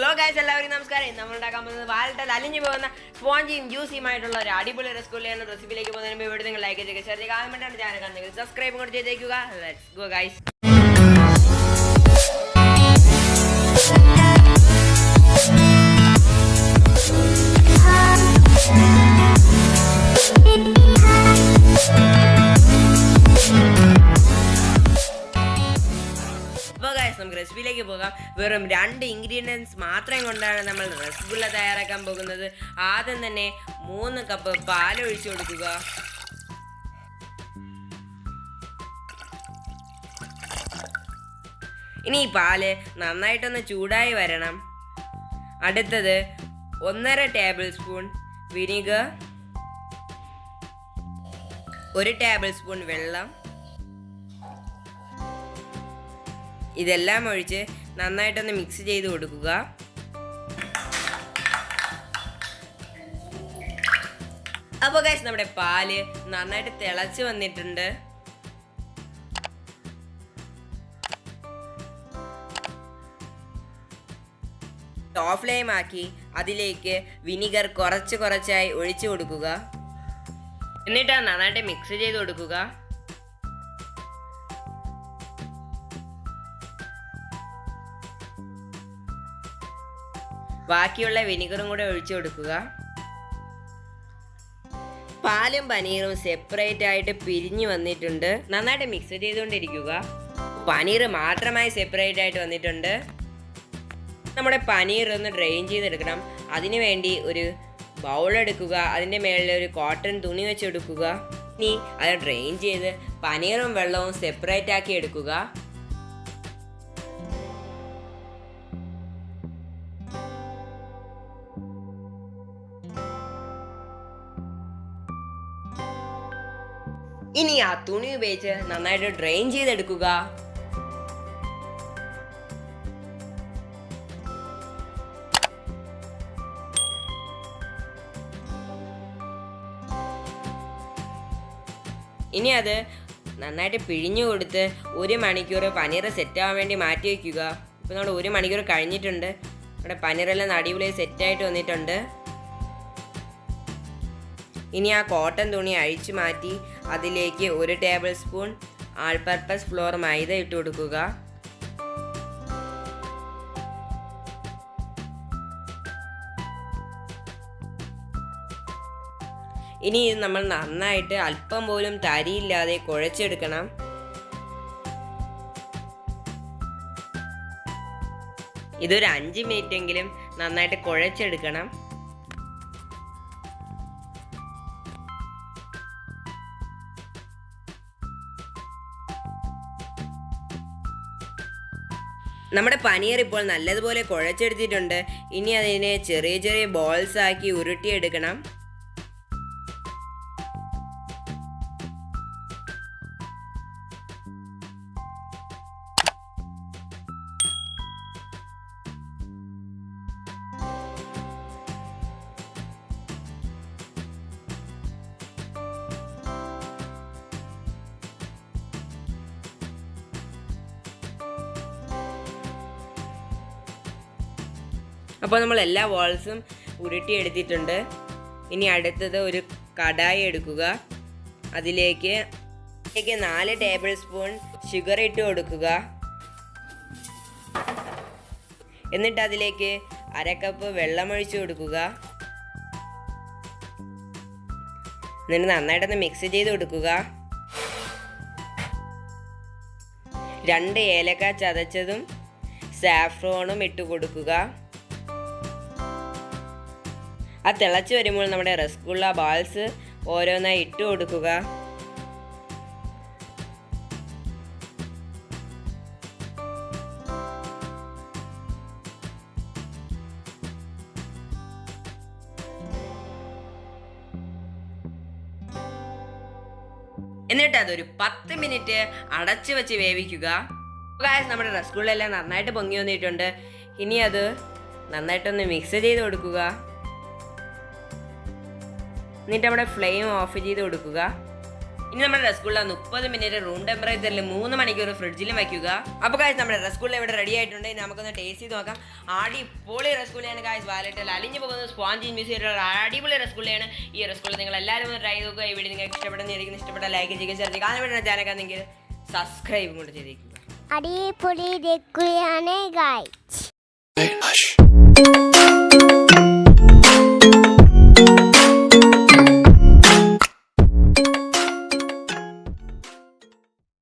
Hello guys, എല്ലാവർക്കും നമസ്കാരം. നമ്മൾ ഉണ്ടാക്കാൻ പോകുന്നത് വാലറ്റൽ അലിഞ്ഞു പോകുന്ന സ്പോഞ്ചിയും ജ്യൂസിയുമായിട്ടുള്ള ഒരു അടിപൊളി റെസ്കുള്ളയാണ്. റെസിപ്പിയിലേക്ക് പോകുന്നതിന് മുമ്പ് ഇവിടെ നിങ്ങൾ ലൈക്ക് ചെയ്യുക, ഷെയർ ചെയ്യുക, ആദ്യമായിട്ടാണ് ചാനൽ കാണുന്നത് സബ്സ്ക്രൈബ് കൂടി ചെയ്തേക്കുക. Let's go guys. നമുക്ക് റെസിപ്പിയിലേക്ക് പോകാം. വെറും 2 ഇൻഗ്രീഡിയൻസ് മാത്രം കൊണ്ടാണ് നമ്മൾ റസ്ഗുള്ള തയ്യാറാക്കാൻ പോകുന്നത്. ആദ്യം തന്നെ 3 കപ്പ് പാൽ ഒഴിച്ചു കൊടുക്കുക. ഇനി ഈ പാല് നന്നായിട്ടൊന്ന് ചൂടായി വരണം. അടുത്തത് 1.5 table spoon vinegar, 1 table spoon വെള്ളം, ഇതെല്ലാം ഒഴിച്ച് നന്നായിട്ടൊന്ന് മിക്സ് ചെയ്ത് കൊടുക്കുക. അപ്പോൾ ഗൈസ്, നമ്മുടെ പാല് നന്നായിട്ട് തിളച്ച് വന്നിട്ടുണ്ട്. ഓഫ് ഫ്ലെയിം ആക്കി അതിലേക്ക് വിനീഗർ കുറച്ചായി ഒഴിച്ചു കൊടുക്കുക. എന്നിട്ട് നന്നായിട്ട് മിക്സ് ചെയ്ത് കൊടുക്കുക. ബാക്കിയുള്ള വിനീഗറും കൂടെ ഒഴിച്ചു കൊടുക്കുക. പാലും പനീറും സെപ്പറേറ്റ് ആയിട്ട് പിരിഞ്ഞു വന്നിട്ടുണ്ട്. നന്നായിട്ട് മിക്സ് ചെയ്തുകൊണ്ടിരിക്കുക. പനീർ മാത്രമായി സെപ്പറേറ്റ് ആയിട്ട് വന്നിട്ടുണ്ട്. നമ്മുടെ പനീർ ഒന്ന് ഡ്രെയിൻ ചെയ്തെടുക്കണം. അതിനു വേണ്ടി ഒരു ബൗൾ എടുക്കുക. അതിൻ്റെ മേളിൽ ഒരു കോട്ടൺ തുണി വെച്ചെടുക്കുക. ഇനി അത് ഡ്രെയിൻ ചെയ്ത് പനീറും വെള്ളവും സെപ്പറേറ്റ് ആക്കി എടുക്കുക. ഇനി ആ തുണി ഉപയോഗിച്ച് നന്നായിട്ട് ഡ്രെയിൻ ചെയ്തെടുക്കുക. ഇനി അത് നന്നായിട്ട് പിഴിഞ്ഞു കൊടുത്ത് 1 മണിക്കൂർ പനീർ സെറ്റ് ആവാൻ വേണ്ടി മാറ്റി വയ്ക്കുക. ഇപ്പോൾ നമ്മൾ 1 മണിക്കൂർ കഴിഞ്ഞിട്ടുണ്ട്. നമ്മുടെ പനീറെല്ലാം അടിപൊളി സെറ്റായിട്ട് വന്നിട്ടുണ്ട്. ഇനി ആ കോട്ടൺ തുണി അഴിച്ചു മാറ്റി അതിലേക്ക് 1 ടേബിൾ സ്പൂൺ ആൾ പർപ്പസ് ഫ്ലോർ മൈദ ഇട്ട് കൊടുക്കുക. ഇനി ഇത് നമ്മൾ നന്നായിട്ട് അല്പം പോലും തരിയില്ലാതെ കുഴച്ചെടുക്കണം. ഇതൊരു 5 മിനിറ്റെങ്കിലും നന്നായിട്ട് കുഴച്ചെടുക്കണം. നമ്മുടെ പനീർ ഇപ്പോൾ നല്ലതുപോലെ കുഴച്ചെടുത്തിട്ടുണ്ട്. ഇനി അതിനെ ചെറിയ ചെറിയ ബോൾസ് ആക്കി ഉരുട്ടിയെടുക്കണം. അപ്പോൾ നമ്മൾ എല്ലാ ബോൾസും ഉരുട്ടിയെടുത്തിട്ടുണ്ട്. ഇനി അടുത്തത് ഒരു കടായി എടുക്കുക. അതിലേക്ക് 4 ടേബിൾ സ്പൂൺ ഷുഗർ ഇട്ട് കൊടുക്കുക. എന്നിട്ട് അതിലേക്ക് 1/2 കപ്പ് വെള്ളം ഒഴിച്ചു കൊടുക്കുക. എന്നിട്ട് നന്നായിട്ടൊന്ന് മിക്സ് ചെയ്ത് കൊടുക്കുക. 2 ഏലക്ക ചതച്ചതും സാഫ്രോണും ഇട്ട് കൊടുക്കുക. ആ തിളച്ച് വരുമ്പോൾ നമ്മുടെ റസ്ഗുള്ള ബാൾസ് ഓരോന്നായി ഇട്ട് കൊടുക്കുക. എന്നിട്ട് അതൊരു 10 മിനിറ്റ് അടച്ചു വെച്ച് വേവിക്കുക. നമ്മുടെ റസ്ഗുള്ള എല്ലാം നന്നായിട്ട് പൊങ്ങി വന്നിട്ടുണ്ട്. ഇനി അത് നന്നായിട്ടൊന്ന് മിക്സ് ചെയ്ത് കൊടുക്കുക. എന്നിട്ട് നമ്മുടെ ഫ്ലെയിം ഓഫ് ചെയ്ത് കൊടുക്കുക. ഇനി നമ്മുടെ റസ്ഗുള്ള 30 മിനിറ്റ് റൂം ടെമ്പറേച്ചറിൽ 3 മണിക്കൂർ ഫ്രിഡ്ജിലും വയ്ക്കുക. അപ്പോൾ ഗായ്സ് നമ്മുടെ റസ്ഗുള്ള ഇവിടെ റെഡി ആയിട്ടുണ്ട്. ഇനി നമുക്കൊന്ന് ടേസ്റ്റ് ചെയ്ത് നോക്കാം. അടിപൊളി റസ്ഗുള്ളയാണ് ഗായ്സ്. വാലറ്റിൽ അലിഞ്ഞു പോകുന്ന സ്പോഞ്ചി മ്യൂസ് ചെയ്തിട്ടുള്ള അടിപൊളി റസ്ഗുള്ളയാണ്. ഈ റസ്ഗുള്ള നിങ്ങൾ എല്ലാവരും ഒന്ന് ട്രൈ നോക്കുക. ഈ വീഡിയോ നിങ്ങൾക്ക് ഇഷ്ടപ്പെടുന്ന ഇഷ്ടപ്പെട്ട ലൈക്ക് ചെയ്യുക, ഷെയർ ചെയ്യുക. കാണുന്ന ചാനൽ സബ്സ്ക്രൈബും കൂടെ ചെയ്തേക്കുക. അടിപൊളി റസ്ഗുള്ളയാണ് ഗായ്സ്.